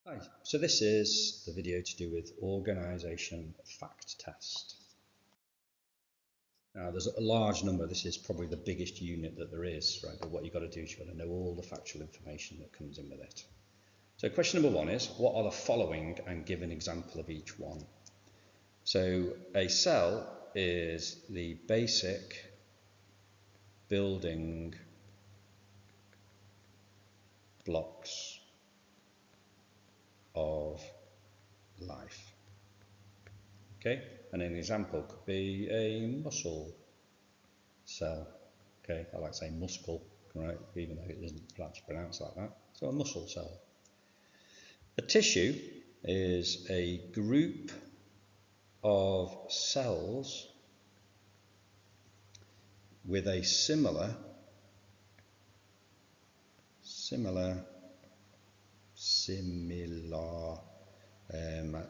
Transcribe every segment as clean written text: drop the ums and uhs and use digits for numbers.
Hi, so this is the video to do with organisation fact test. Now there's a large number, this is probably the biggest unit that there is, right? But what you've got to do is you've got to know all the factual information that comes in with it. So question number one is, what are the following, and give an example of each one. So a cell is the basic building blocks of life. Okay, and an example could be a muscle cell. Okay, I like saying muscle, right, even though it isn't actually pronounced like that. So a muscle cell. A tissue is a group of cells with a similar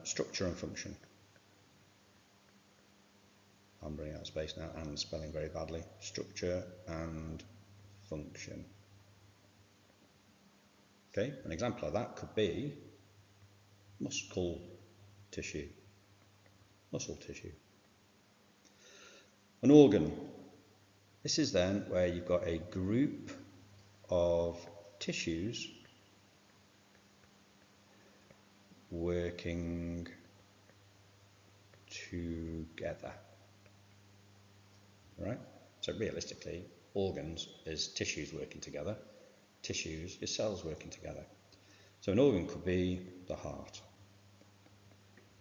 structure and function. I'm running out of space now and spelling very badly. Structure and function. Okay, an example of that could be muscle tissue. An organ. This is then where you've got a group of tissues working together, right? So realistically, organs is tissues working together, tissues is cells working together. So an organ could be the heart.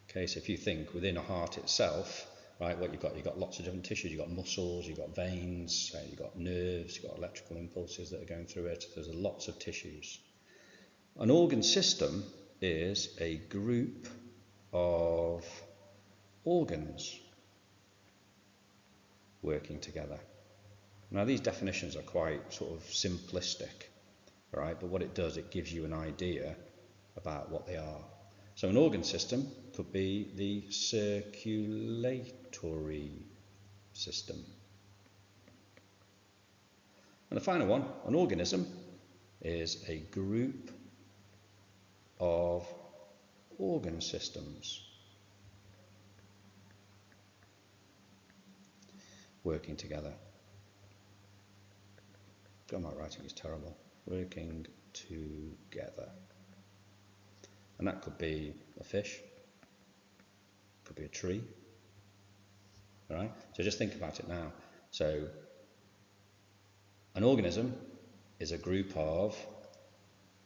Okay, so if you think within a heart itself, right, what you've got lots of different tissues. You've got muscles, you've got veins, you've got nerves, you've got electrical impulses that are going through it. There's lots of tissues. An organ system is a group of organs working together. Now these definitions are quite sort of simplistic, right? But what it does, it gives you an idea about what they are. So an organ system could be the circulatory system. And the final one, an organism, is a group of organ systems working together. God, my writing is terrible. Working together. And that could be a fish, could be a tree. All right? So just think about it now. So an organism is a group of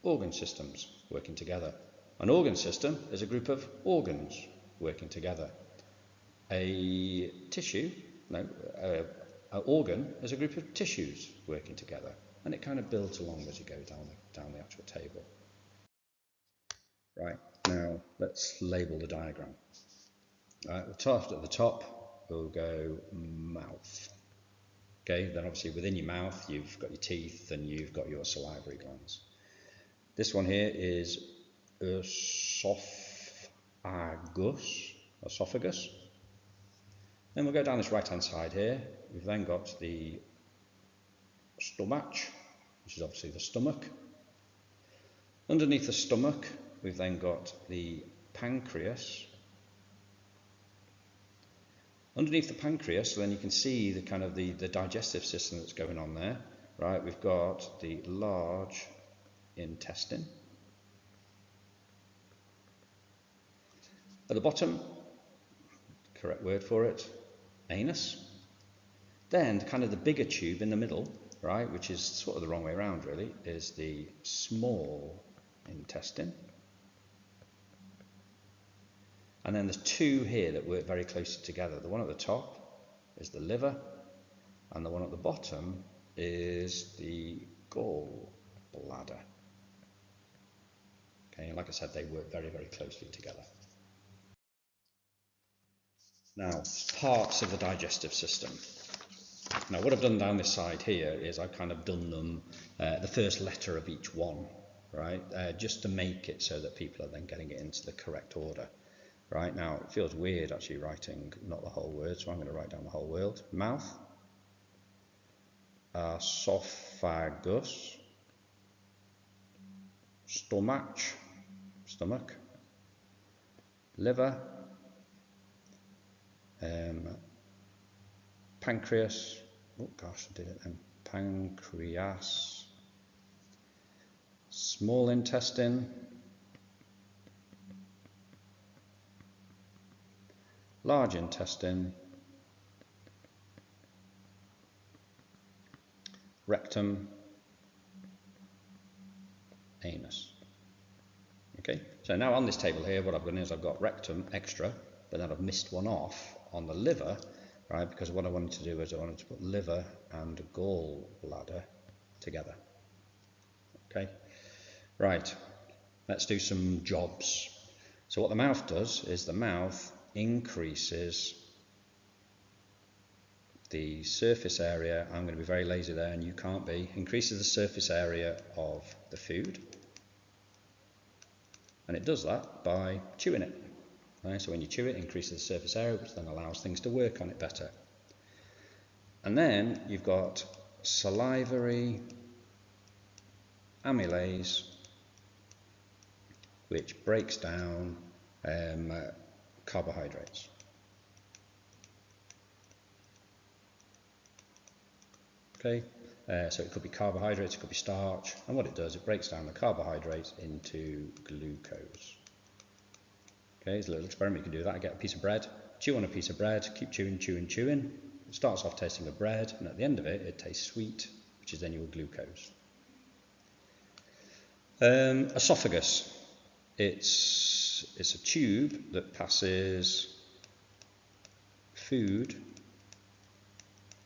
organ systems working together. An organ system is a group of organs working together. An organ is a group of tissues working together. And it kind of builds along as you go down the actual table. Right, now let's label the diagram. Right, at the top we'll go mouth. Okay, then obviously within your mouth you've got your teeth and you've got your salivary glands. This one here is esophagus. Then we'll go down this right hand side here. We've then got the stomach, which is obviously the stomach. Underneath the stomach we've then got the pancreas. Underneath the pancreas, so then you can see the kind of the digestive system that's going on there, right? We've got the large intestine. At the bottom, correct word for it, anus. Then kind of the bigger tube in the middle, right, which is sort of the wrong way around really, is the small intestine. And then there's two here that work very closely together. The one at the top is the liver, and the one at the bottom is the gallbladder. Okay, and like I said, they work very, very closely together. Now, parts of the digestive system. Now, what I've done down this side here is I've kind of done them the first letter of each one, right? Just to make it so that people are then getting it into the correct order. Right, now it feels weird actually writing not the whole word, so I'm going to write down the whole word. Mouth, esophagus, stomach, stomach, liver, pancreas, oh gosh, I did it then, pancreas, small intestine, large intestine, rectum, anus. Okay, so now on this table here, what I've done is I've got rectum extra, but then I've missed one off on the liver, right? Because what I wanted to do is I wanted to put liver and gallbladder together. Okay, right, let's do some jobs. So what the mouth does is the mouth increases the surface area. I'm going to be very lazy there and you can't be. Increases the surface area of the food, and it does that by chewing it. Right? So when you chew it, it increases the surface area, which then allows things to work on it better. And then you've got salivary amylase, which breaks down carbohydrates. Okay, so it could be carbohydrates, it could be starch, and what it does, it breaks down the carbohydrates into glucose. Okay, it's a little experiment, you can do that. I get a piece of bread, chew on a piece of bread, keep chewing, chewing, chewing. It starts off tasting of bread, and at the end of it, it tastes sweet, which is then your glucose. Esophagus. It's a tube that passes food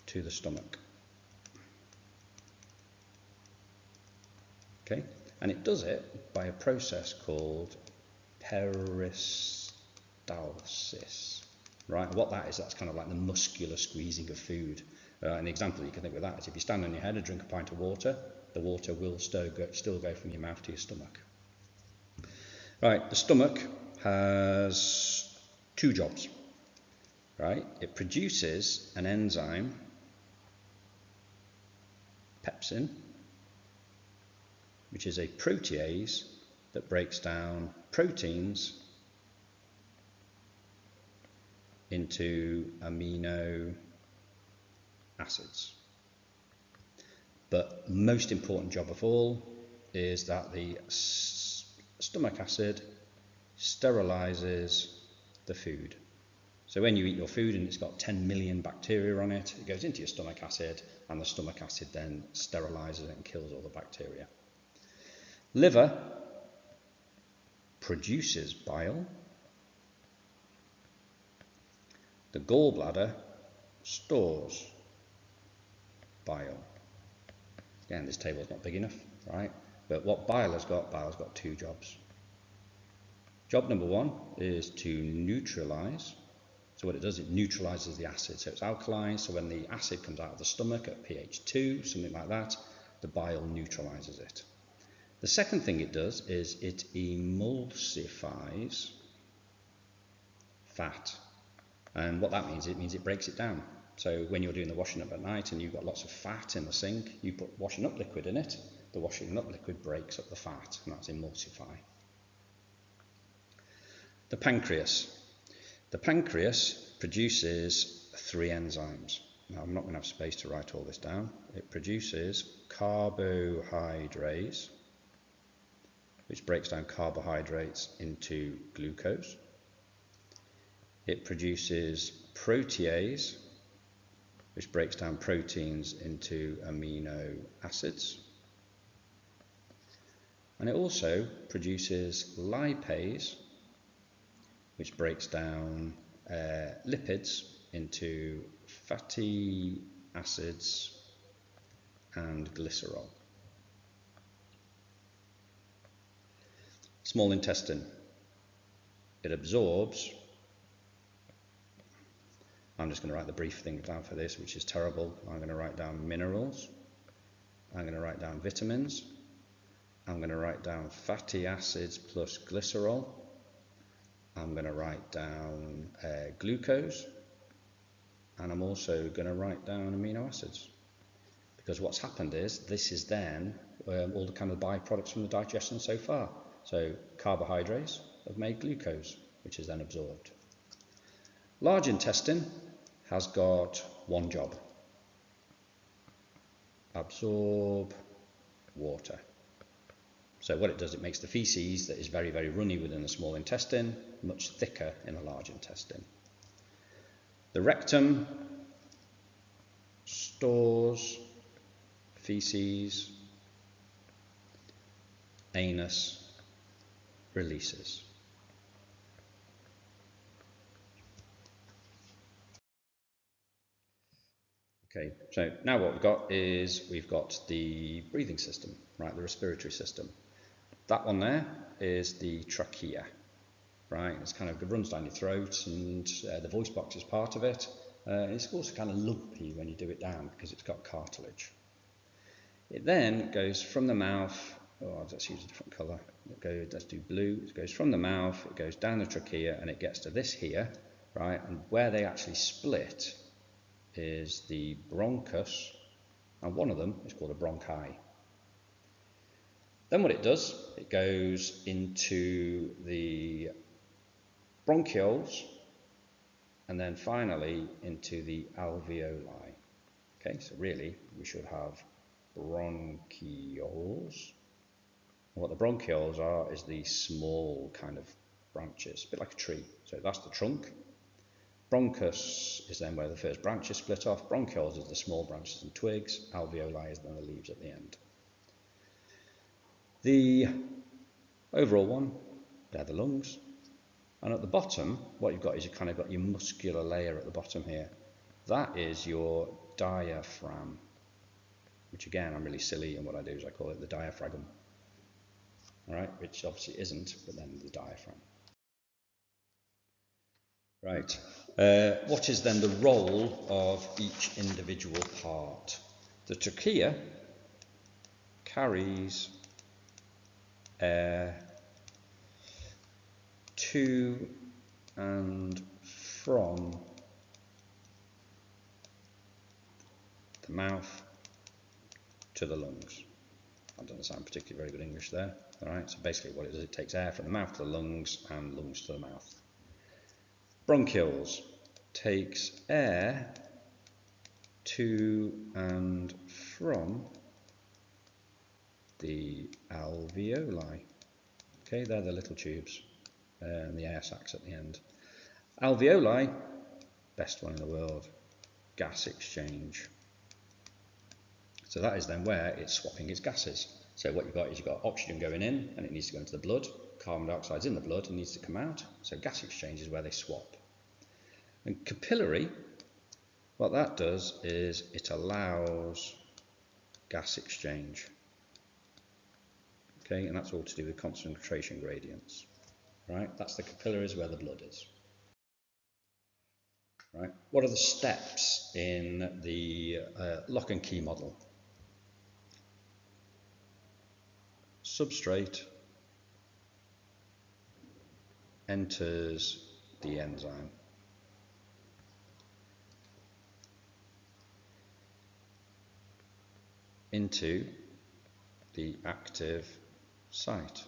to the stomach. Okay, and it does it by a process called peristalsis. Right, what that is, that's kind of like the muscular squeezing of food. An example you can think of that is if you stand on your head and drink a pint of water, the water will still go from your mouth to your stomach. Right, the stomach has two jobs. Right, it produces an enzyme, pepsin, which is a protease that breaks down proteins into amino acids. But most important job of all is that the stomach acid sterilizes the food. So when you eat your food and it's got 10 million bacteria on it, it goes into your stomach acid, and the stomach acid then sterilizes it and kills all the bacteria. Liver produces bile. The gallbladder stores bile. Again, this table is not big enough, right? But what bile has got two jobs. Job number one is to neutralize. So what it does, it neutralizes the acid. So it's alkaline, so when the acid comes out of the stomach at pH 2, something like that, the bile neutralizes it. The second thing it does is it emulsifies fat. And what that means, it means it breaks it down. So when you're doing the washing up at night and you've got lots of fat in the sink, you put washing up liquid in it, the washing up liquid breaks up the fat, and that's emulsify. The pancreas. The pancreas produces three enzymes. Now I'm not going to have space to write all this down. It produces carbohydrase, which breaks down carbohydrates into glucose. It produces protease, which breaks down proteins into amino acids. And it also produces lipase, which breaks down lipids into fatty acids and glycerol. Small intestine. It absorbs, I'm just going to write the brief thing down for this, which is terrible. I'm going to write down minerals. I'm going to write down vitamins. I'm going to write down fatty acids plus glycerol. I'm going to write down glucose. And I'm also going to write down amino acids. Because what's happened is, this is then all the kind of byproducts from the digestion so far. So carbohydrates have made glucose, which is then absorbed. Large intestine has got one job: absorb water. So what it does, it makes the feces that is very, very runny within the small intestine much thicker in the large intestine. The rectum stores feces, anus releases. Okay, so now what we've got the breathing system, right, the respiratory system. That one there is the trachea, right? It's kind of, it runs down your throat, and the voice box is part of it. It's also kind of lumpy when you do it down because it's got cartilage. It then goes from the mouth. Oh, let's use a different colour. Let's do blue. It goes from the mouth, it goes down the trachea, and it gets to this here, right? And where they actually split is the bronchus, and one of them is called a bronchi. Then what it does, it goes into the bronchioles, and then finally into the alveoli. Okay, so really we should have bronchioles. What the bronchioles are is these small kind of branches, a bit like a tree. So that's the trunk. Bronchus is then where the first branches split off. Bronchioles is the small branches and twigs. Alveoli is then the leaves at the end. The overall one, they're the lungs. And at the bottom, what you've got is you've kind of got your muscular layer at the bottom here. That is your diaphragm, which again, I'm really silly, and what I do is I call it the diaphragm. All right, which obviously isn't, but then the diaphragm. Right, what is then the role of each individual part? The trachea carries air to and from the mouth to the lungs. That doesn't sound particularly very good English there. All right, so basically what it does, it takes air from the mouth to the lungs and lungs to the mouth. Bronchioles takes air to and from the alveoli. Okay, they're the little tubes and the air sacs at the end. Alveoli, best one in the world, gas exchange. So that is then where it's swapping its gases. So what you've got is you've got oxygen going in and it needs to go into the blood. Carbon dioxide's in the blood and needs to come out. So gas exchange is where they swap. And capillary, what that does is it allows gas exchange. Okay, and that's all to do with concentration gradients. Right, that's the capillaries where the blood is. Right, what are the steps in the lock and key model? Substrate enters the enzyme. Into the active site.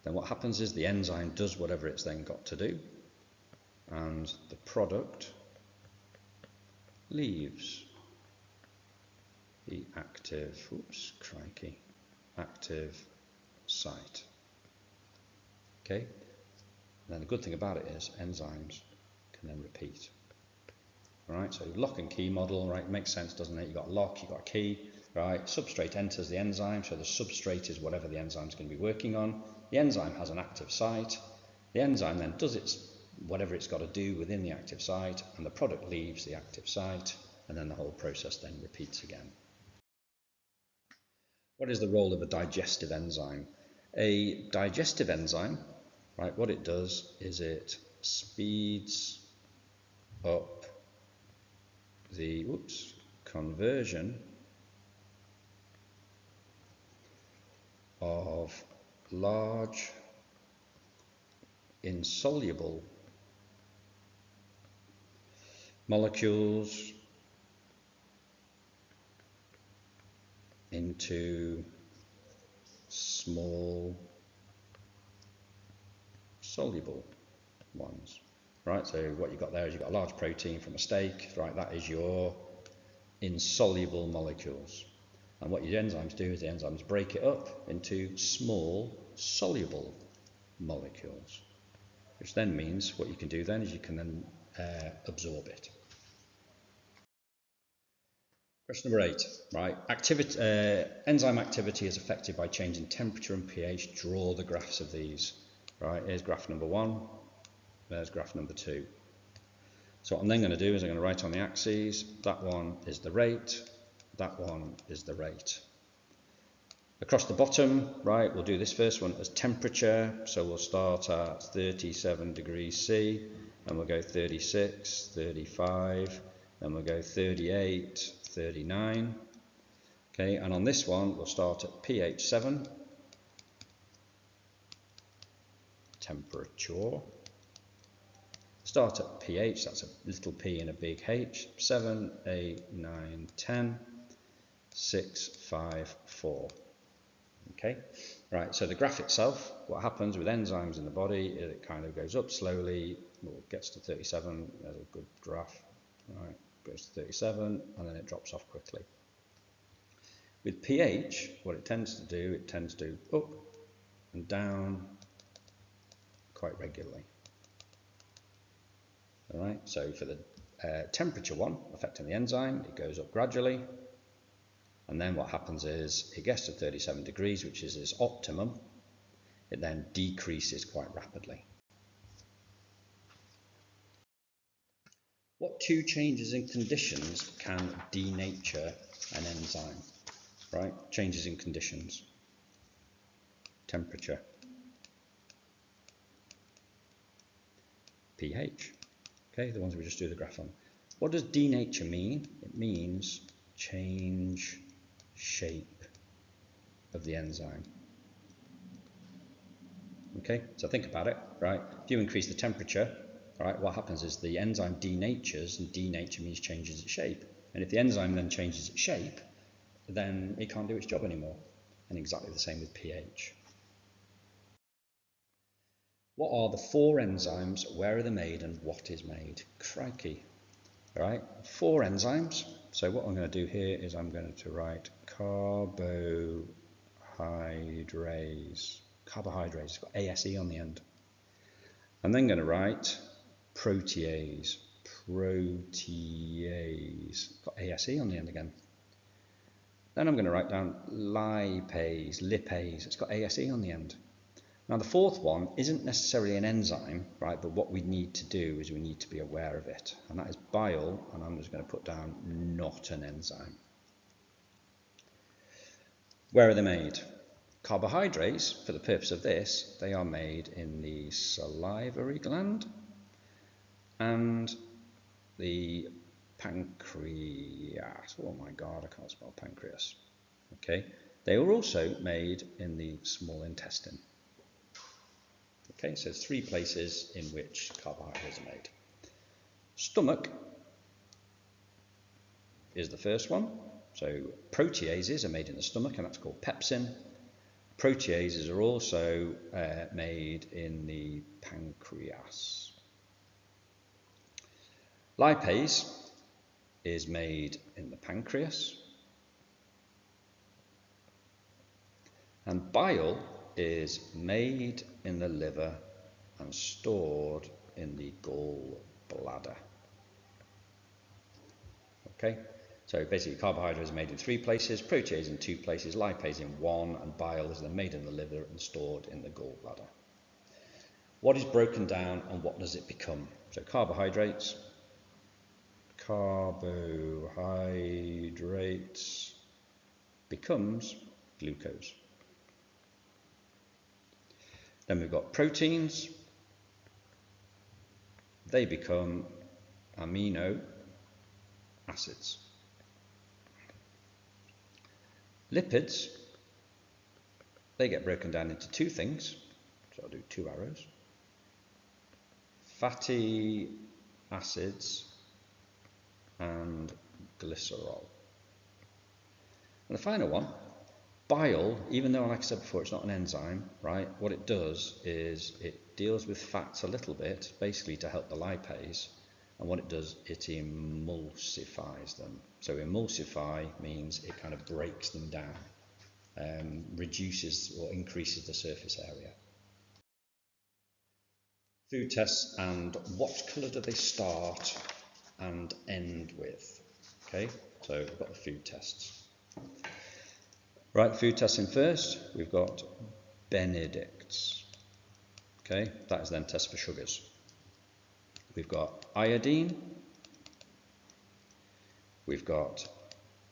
Then what happens is the enzyme does whatever it's then got to do, and the product leaves the active site. Okay? And then the good thing about it is enzymes can then repeat. Right, so lock and key model, right, makes sense, doesn't it? You've got a lock, you've got a key, right? Substrate enters the enzyme, so the substrate is whatever the enzyme's going to be working on. The enzyme has an active site. The enzyme then does whatever it's got to do within the active site, and the product leaves the active site, and then the whole process then repeats again. What is the role of a digestive enzyme? A digestive enzyme, right, what it does is it speeds up the conversion of large insoluble molecules into small soluble ones. Right, so what you've got there is you've got a large protein from a steak, right, that is your insoluble molecules. And what your enzymes do is the enzymes break it up into small soluble molecules, which then means what you can do then is you can then absorb it. Question number 8, right? Enzyme activity is affected by change in temperature and pH. Draw the graphs of these. Right, here's graph number 1, there's graph number 2. So what I'm then going to do is I'm going to write on the axes, that one is the rate, that one is the rate. Across the bottom, right, we'll do this first one as temperature, so we'll start at 37 degrees C, and we'll go 36, 35, then we'll go 38, 39. Okay, and on this one, we'll start at pH 7, temperature. Start at pH, that's a little p and a big H, 7, 8, 9, 10, 6, 5, 4. Okay, right, so the graph itself, what happens with enzymes in the body is it kind of goes up slowly, well, it gets to 37, there's a good graph, right, goes to 37, and then it drops off quickly. With pH, what it tends to do, it tends to up and down quite regularly. All right, so for the temperature one affecting the enzyme, it goes up gradually, and then what happens is it gets to 37 degrees, which is its optimum. It then decreases quite rapidly. What two changes in conditions can denature an enzyme? Right, changes in conditions. Temperature. pH. Okay, the ones we just do the graph on. What does denature mean? It means change shape of the enzyme. Okay, so think about it, right? If you increase the temperature, right, what happens is the enzyme denatures, and denature means changes its shape. And if the enzyme then changes its shape, then it can't do its job anymore. And exactly the same with pH. What are the 4 enzymes, where are they made, and what is made? Crikey. All right, 4 enzymes. So what I'm going to do here is I'm going to write carbohydrase. Carbohydrase, it's got ASE on the end. I'm then going to write protease. Protease, got ASE on the end again. Then I'm going to write down lipase. Lipase, it's got ASE on the end. Now the 4th one isn't necessarily an enzyme, right, but what we need to do is we need to be aware of it, and that is bile, and I'm just going to put down not an enzyme. Where are they made? Carbohydrates, for the purpose of this, they are made in the salivary gland and the pancreas. Oh my god, I can't spell pancreas. Okay, they are also made in the small intestine. Okay, so there's 3 places in which carbohydrates are made. Stomach is the first one. So proteases are made in the stomach, and that's called pepsin. Proteases are also made in the pancreas. Lipase is made in the pancreas. And bile is made in the liver and stored in the gallbladder. Okay, so basically carbohydrates are made in 3 places, protease in 2 places, lipase in 1, and bile is then made in the liver and stored in the gallbladder. What is broken down and what does it become? So carbohydrates becomes glucose. Then we've got proteins. They become amino acids. Lipids, they get broken down into 2 things. So I'll do 2 arrows. Fatty acids and glycerol. And the final one Bile, even though, like I said before, it's not an enzyme, right? What it does is it deals with fats a little bit, basically to help the lipase. And what it does, it emulsifies them. So emulsify means it kind of breaks them down, reduces or increases the surface area. Food tests, and what colour do they start and end with? Okay, so we've got the food tests. Right, food testing first, we've got Benedict's. Okay, that is then test for sugars. We've got iodine, we've got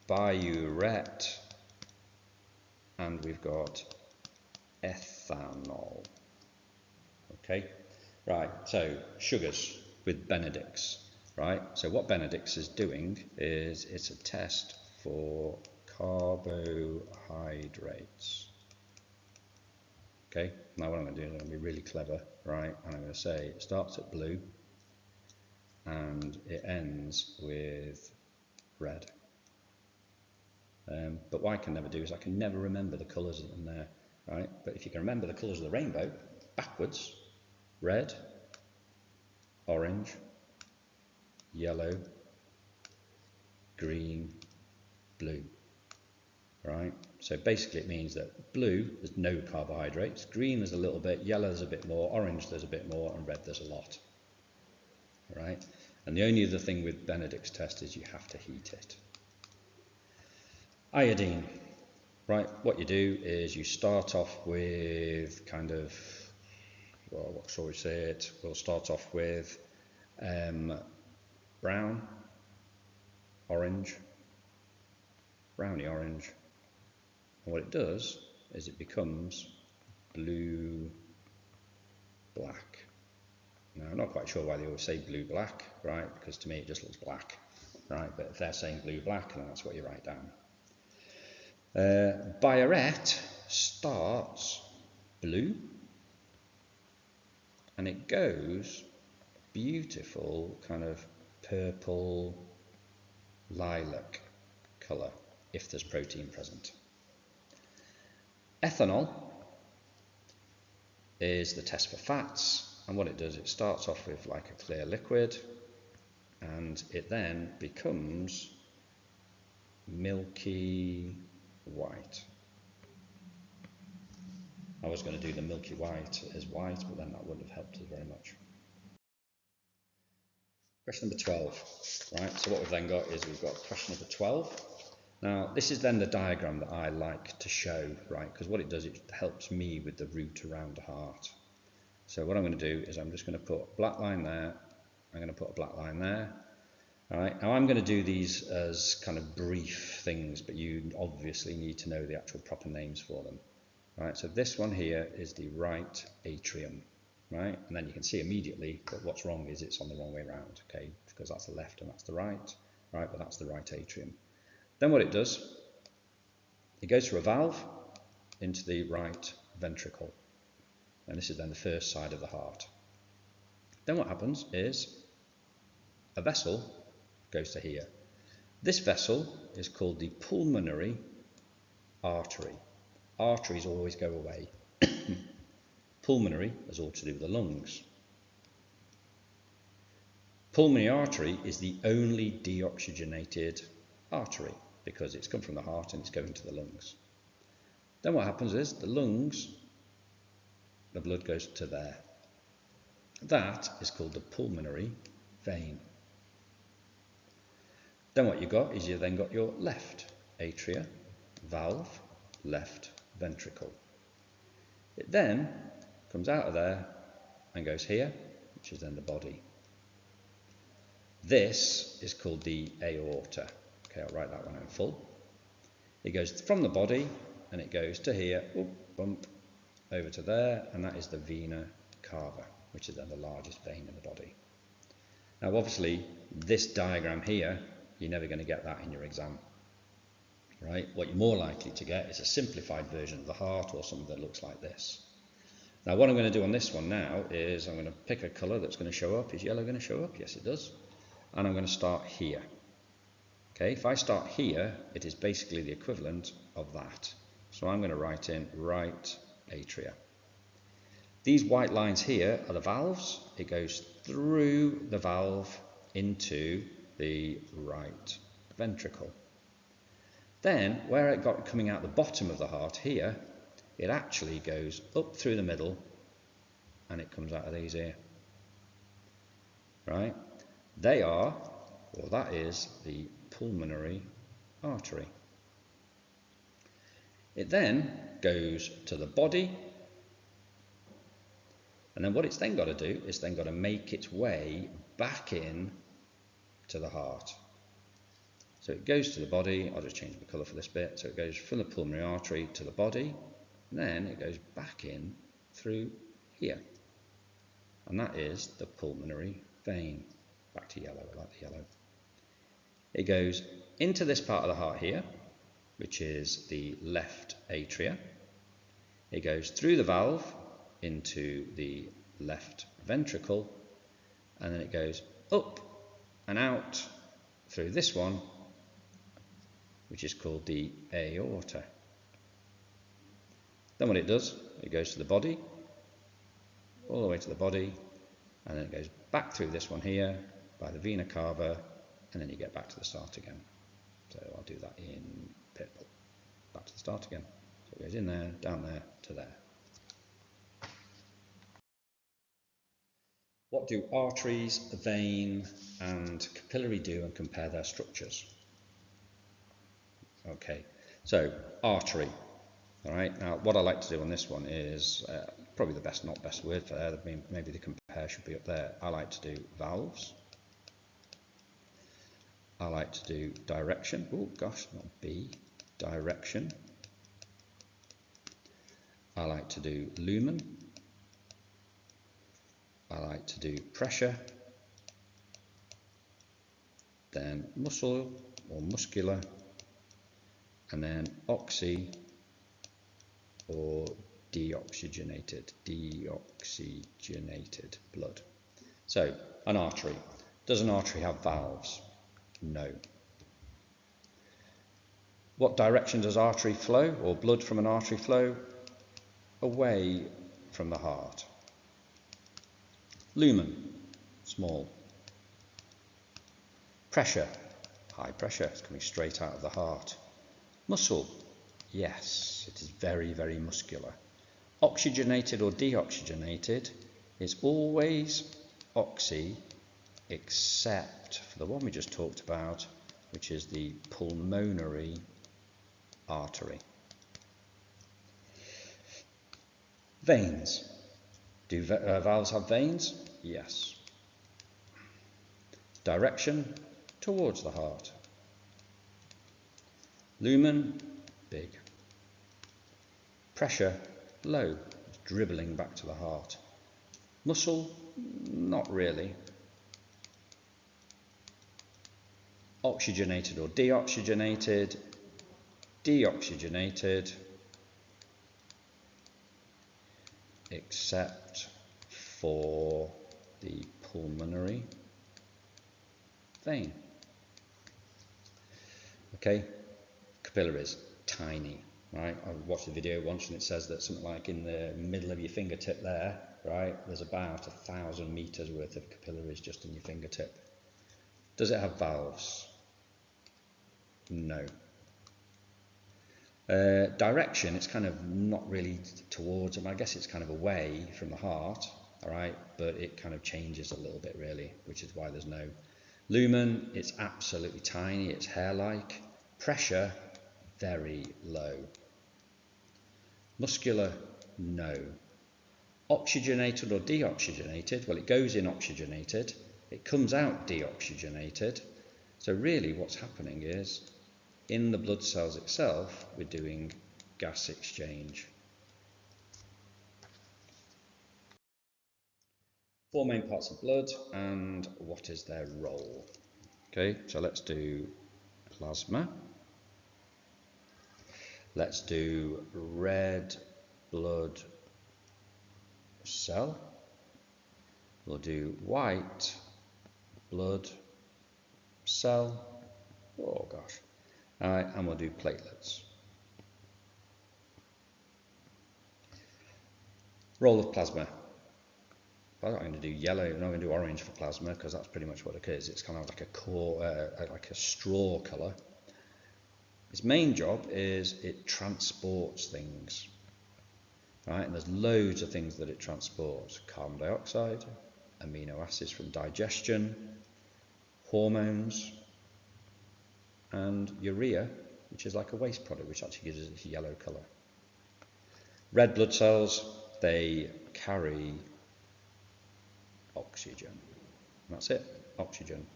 biuret, and we've got ethanol. Okay, right, so sugars with Benedict's. Right, so what Benedict's is doing is it's a test for carbohydrates. Okay, now what I'm going to do is I'm going to be really clever, right, and I'm going to say it starts at blue and it ends with red. But what I can never do is I can never remember the colours in there, right? But if you can remember the colours of the rainbow backwards, red, orange, yellow, green, blue. Right, so basically it means that blue, there's no carbohydrates, green there's a little bit, yellow there's a bit more, orange there's a bit more, and red there's a lot. Right, and the only other thing with Benedict's test is you have to heat it. Iodine. Right, what you do is you start off with kind of, well, what shall we say it? We'll start off with brown, orange, browny orange. And what it does is it becomes blue black. Now I'm not quite sure why they always say blue black, right? Because to me it just looks black, right? But if they're saying blue black, then that's what you write down. Biuret starts blue and it goes beautiful kind of purple lilac colour if there's protein present. Ethanol is the test for fats, and what it does, it starts off with like a clear liquid and it then becomes milky white. I was going to do the milky white as white, but then that wouldn't have helped us very much. Question number 12. Right, so what we've then got is we've got question number 12. Now, this is then the diagram that I like to show, right, because what it does, it helps me with the route around the heart. So what I'm going to do is I'm just going to put a black line there, I'm going to put a black line there. All right, now I'm going to do these as kind of brief things, but you obviously need to know the actual proper names for them. All right, so this one here is the right atrium, right, and then you can see immediately that what's wrong is it's on the wrong way around, okay, because that's the left and that's the right, but that's the right atrium. Then what it does, it goes through a valve into the right ventricle, and this is then the first side of the heart. Then what happens is a vessel goes to here. This vessel is called the pulmonary artery. Arteries always go away. Pulmonary is all to do with the lungs. Pulmonary artery is the only deoxygenated artery because it's come from the heart and it's going to the lungs. Then what happens is the lungs, the blood goes to there. That is called the pulmonary vein. Then what you got is you then got your left atria, valve, left ventricle. It then comes out of there and goes here, which is then the body. This is called the aorta. Okay, I'll write that one out in full. It goes from the body and it goes to here, bump, over to there, and that is the vena cava, which is then the largest vein in the body. Now obviously this diagram here, you're never going to get that in your exam, right? What you're more likely to get is a simplified version of the heart or something that looks like this. Now what I'm going to do on this one now is I'm going to pick a colour that's going to show up. Is yellow going to show up? Yes, it does. And I'm going to start here. Okay, if I start here, it is basically the equivalent of that. So I'm going to write in right atria. These white lines here are the valves. It goes through the valve into the right ventricle. Then, where it got coming out the bottom of the heart here, it actually goes up through the middle and it comes out of these here. Right? They are, or that is, the pulmonary artery. It then goes to the body, and then what it's then got to do is then got to make its way back in to the heart. So it goes to the body. I'll just change the colour for this bit. So it goes from the pulmonary artery to the body, and then it goes back in through here. And that is the pulmonary vein. Back to yellow, I like the yellow. It goes into this part of the heart here, which is the left atria. It goes through the valve into the left ventricle, and then it goes up and out through this one, which is called the aorta. Then what it does, it goes to the body, all the way to the body, and then it goes back through this one here by the vena cava, and then you get back to the start again. So I'll do that in purple. Back to the start again. So it goes in there, down there, to there. What do arteries, vein, and capillary do, and compare their structures? Okay, so artery. All right, now what I like to do on this one is probably the best, not best word for that. I mean, maybe the compare should be up there. I like to do valves. I like to do direction. Oh gosh, not B. Direction. I like to do lumen. I like to do pressure. Then muscle or muscular. And then oxy or deoxygenated blood. So, an artery. Does an artery have valves? No. What direction does artery flow, or blood from an artery flow? Away from the heart. Lumen, small. Pressure, high pressure, it's coming straight out of the heart. Muscle, yes, it is very, very muscular. Oxygenated or deoxygenated is always oxy, except for the one we just talked about, which is the pulmonary artery. Veins. Do valves have veins? Yes. Direction, towards the heart. Lumen, big. Pressure, low, it's dribbling back to the heart. Muscle, not really. Oxygenated or deoxygenated? Deoxygenated, except for the pulmonary vein. Okay, capillaries, tiny, right? I watched a video once and it says that something like in the middle of your fingertip there, right, there's about 1,000 meters worth of capillaries just in your fingertip. Does it have valves? No. Direction, it's kind of not really towards, I guess it's kind of away from the heart, all right, but it kind of changes a little bit really, which is why there's no. Lumen, it's absolutely tiny, it's hair-like. Pressure, very low. Muscular, no. Oxygenated or deoxygenated, well, it goes in oxygenated, it comes out deoxygenated. So really what's happening is, in the blood cells itself, we're doing gas exchange. 4 main parts of blood, and what is their role? Okay, so let's do plasma. Let's do red blood cell. We'll do white blood cell. Oh gosh. And we'll do platelets. Role of plasma. I'm not going to do yellow, I'm not going to do orange for plasma because that's pretty much what it is. It's kind of like like a straw colour. Its main job is it transports things, right? And there's loads of things that it transports: carbon dioxide, amino acids from digestion, hormones, and urea, which is like a waste product, which actually gives it a yellow colour. Red blood cells, they carry oxygen. That's it, oxygen.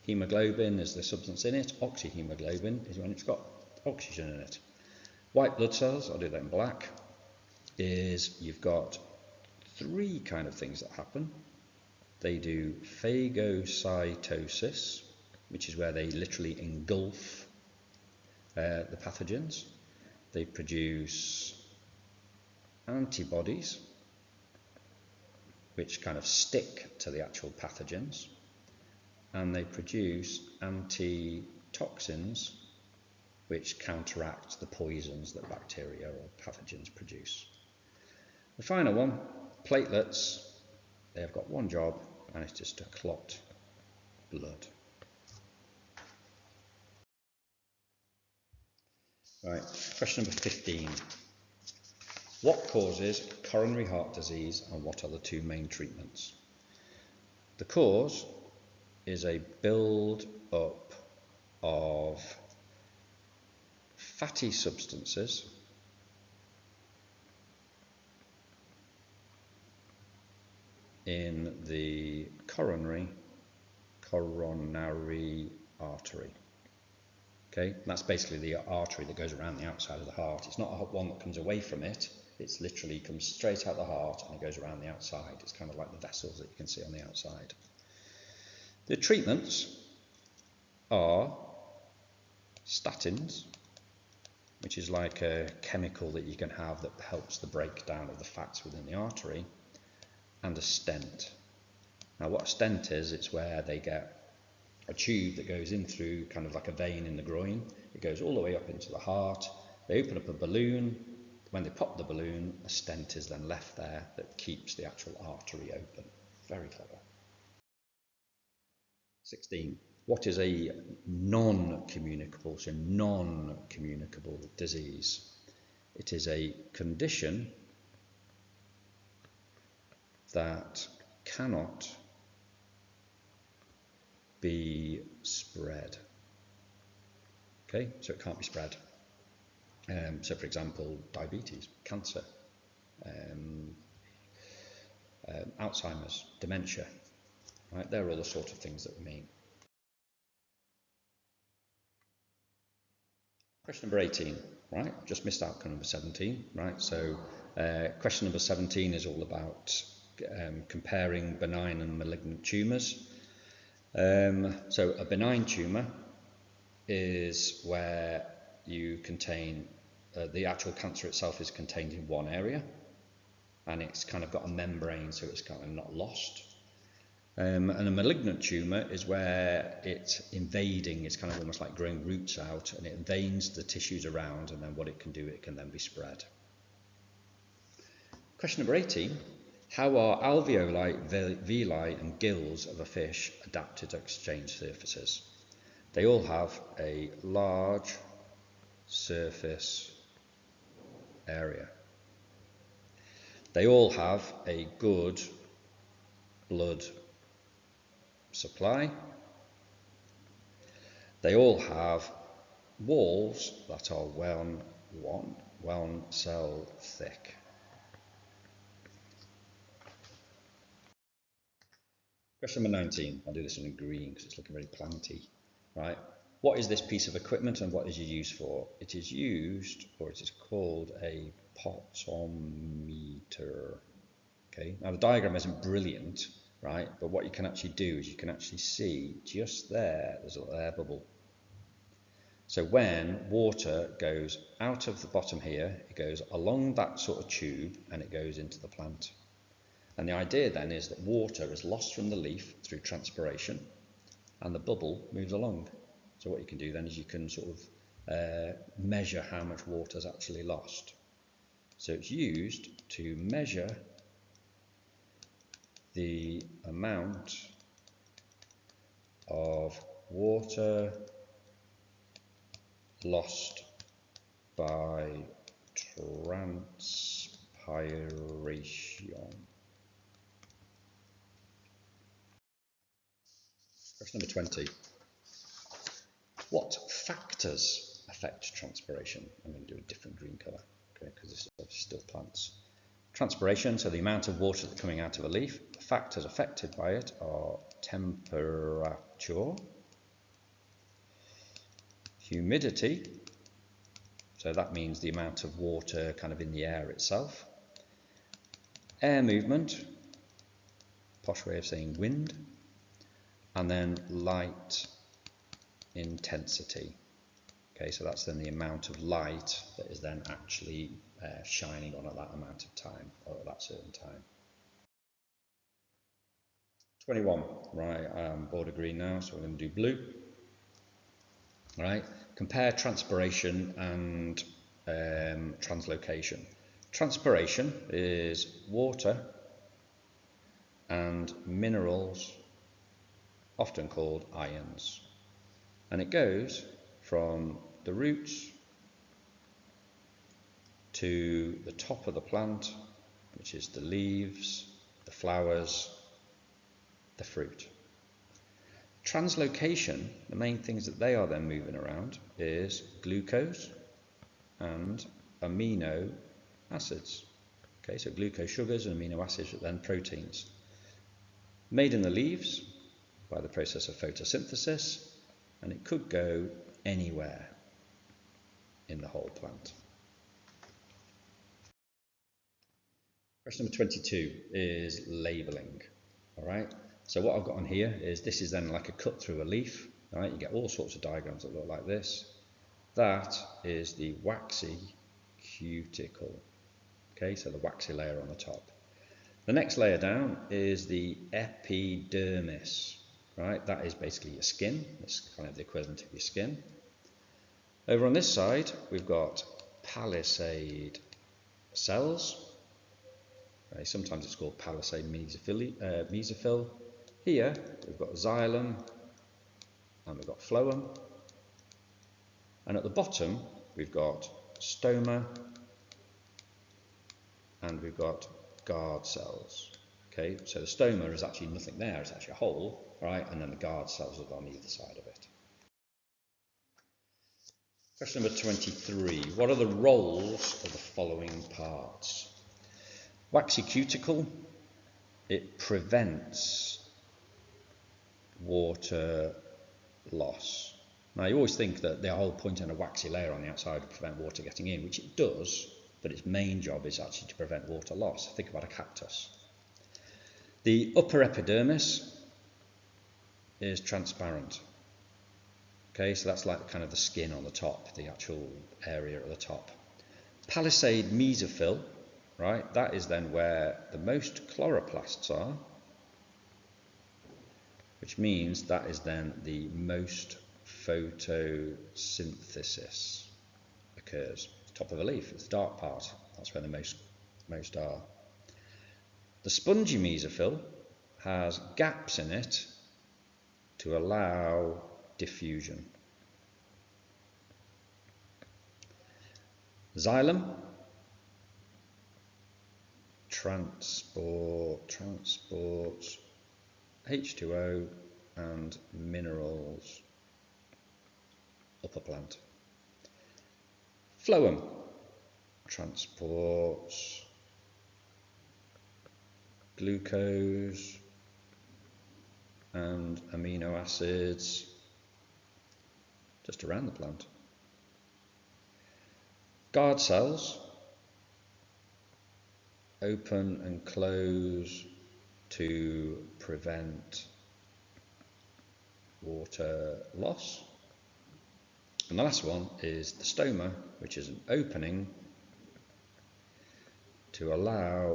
Hemoglobin is the substance in it. Oxyhemoglobin is when it's got oxygen in it. White blood cells, I'll do that in black, is you've got three kind of things that happen. They do phagocytosis, which is where they literally engulf the pathogens. They produce antibodies, which kind of stick to the actual pathogens, and they produce antitoxins, which counteract the poisons that bacteria or pathogens produce. The final one, platelets, they've got one job, and it's just to clot blood. Right, question number 15. What causes coronary heart disease, and what are the two main treatments? The cause is a build-up of fatty substances in the coronary artery. Okay, that's basically the artery that goes around the outside of the heart. It's not one that comes away from it. It's literally comes straight out the heart and it goes around the outside. It's kind of like the vessels that you can see on the outside. The treatments are statins, which is like a chemical that you can have that helps the breakdown of the fats within the artery, and a stent. Now what a stent is, it's where they get a tube that goes in through kind of like a vein in the groin. It goes all the way up into the heart. They open up a balloon. When they pop the balloon, a stent is then left there that keeps the actual artery open. Very clever. 16. What is a non-communicable disease? It is a condition that cannot be spread. Okay, so it can't be spread. So for example, diabetes, cancer, Alzheimer's, dementia, right? They're all the sort of things that we mean. Question number 18, right? Just missed out number 17, right? So question number 17 is all about comparing benign and malignant tumours. So a benign tumour is where you contain, the actual cancer itself is contained in one area, and it's kind of got a membrane, so it's kind of not lost. And a malignant tumour is where it's invading, it's kind of almost like growing roots out, and it invades the tissues around, and then what it can do, it can then be spread. Question number 18. How are alveoli, villi and gills of a fish adapted to exchange surfaces? They all have a large surface area. They all have a good blood supply. They all have walls that are one cell thick. Question number 19. I'll do this in green because it's looking very planty. Right? What is this piece of equipment and what is it used for? It is used, or it is called, a potentiometer. Okay. Now the diagram isn't brilliant, right? But what you can actually do is you can actually see just there's a little air bubble. So when water goes out of the bottom here, it goes along that sort of tube and it goes into the plant. And the idea then is that water is lost from the leaf through transpiration, and the bubble moves along. So what you can do then is you can sort of measure how much water is actually lost. So it's used to measure the amount of water lost by transpiration. Question number 20. What factors affect transpiration? I'm going to do a different green colour, okay, because this is obviously still plants. Transpiration, so the amount of water that's coming out of a leaf. The factors affected by it are temperature, humidity, so that means the amount of water kind of in the air itself, air movement, posh way of saying wind, and then light intensity. Okay, so that's then the amount of light that is then actually shining on at that amount of time, or at that certain time. 21, right, I'm border green now, so we're going to do blue. Right, compare transpiration and translocation. Transpiration is water and minerals, often called ions, and it goes from the roots to the top of the plant, which is the leaves, the flowers, the fruit. Translocation, the main things that they are then moving around is glucose and amino acids. Okay, so glucose sugars and amino acids are then proteins. Made in the leaves by the process of photosynthesis, and it could go anywhere in the whole plant. Question number 22 is labelling. All right. So what I've got on here is this is then like a cut through a leaf. Right. You get all sorts of diagrams that look like this. That is the waxy cuticle. Okay, so the waxy layer on the top. The next layer down is the epidermis. Right. That is basically your skin. It's kind of the equivalent of your skin. Over on this side, we've got palisade cells. Okay, sometimes it's called palisade mesophyll. Here we've got xylem and we've got phloem. And at the bottom we've got stoma and we've got guard cells. Okay, so the stoma is actually nothing there, it's actually a hole, right? And then the guard cells are on either side of it. Question number 23. What are the roles of the following parts? Waxy cuticle, it prevents water loss. Now you always think that the whole point in a waxy layer on the outside would prevent water getting in, which it does, but its main job is actually to prevent water loss. Think about a cactus. The upper epidermis is transparent. Okay, so that's like kind of the skin on the top, the actual area at the top. Palisade mesophyll, right, that is then where the most chloroplasts are, which means that is then the most photosynthesis occurs. The top of a leaf, it's the dark part, that's where the most are. The spongy mesophyll has gaps in it to allow diffusion. Xylem, transports H2O and minerals up a plant. Phloem transports glucose and amino acids just around the plant. Guard cells open and close to prevent water loss. And the last one is the stoma, which is an opening to allow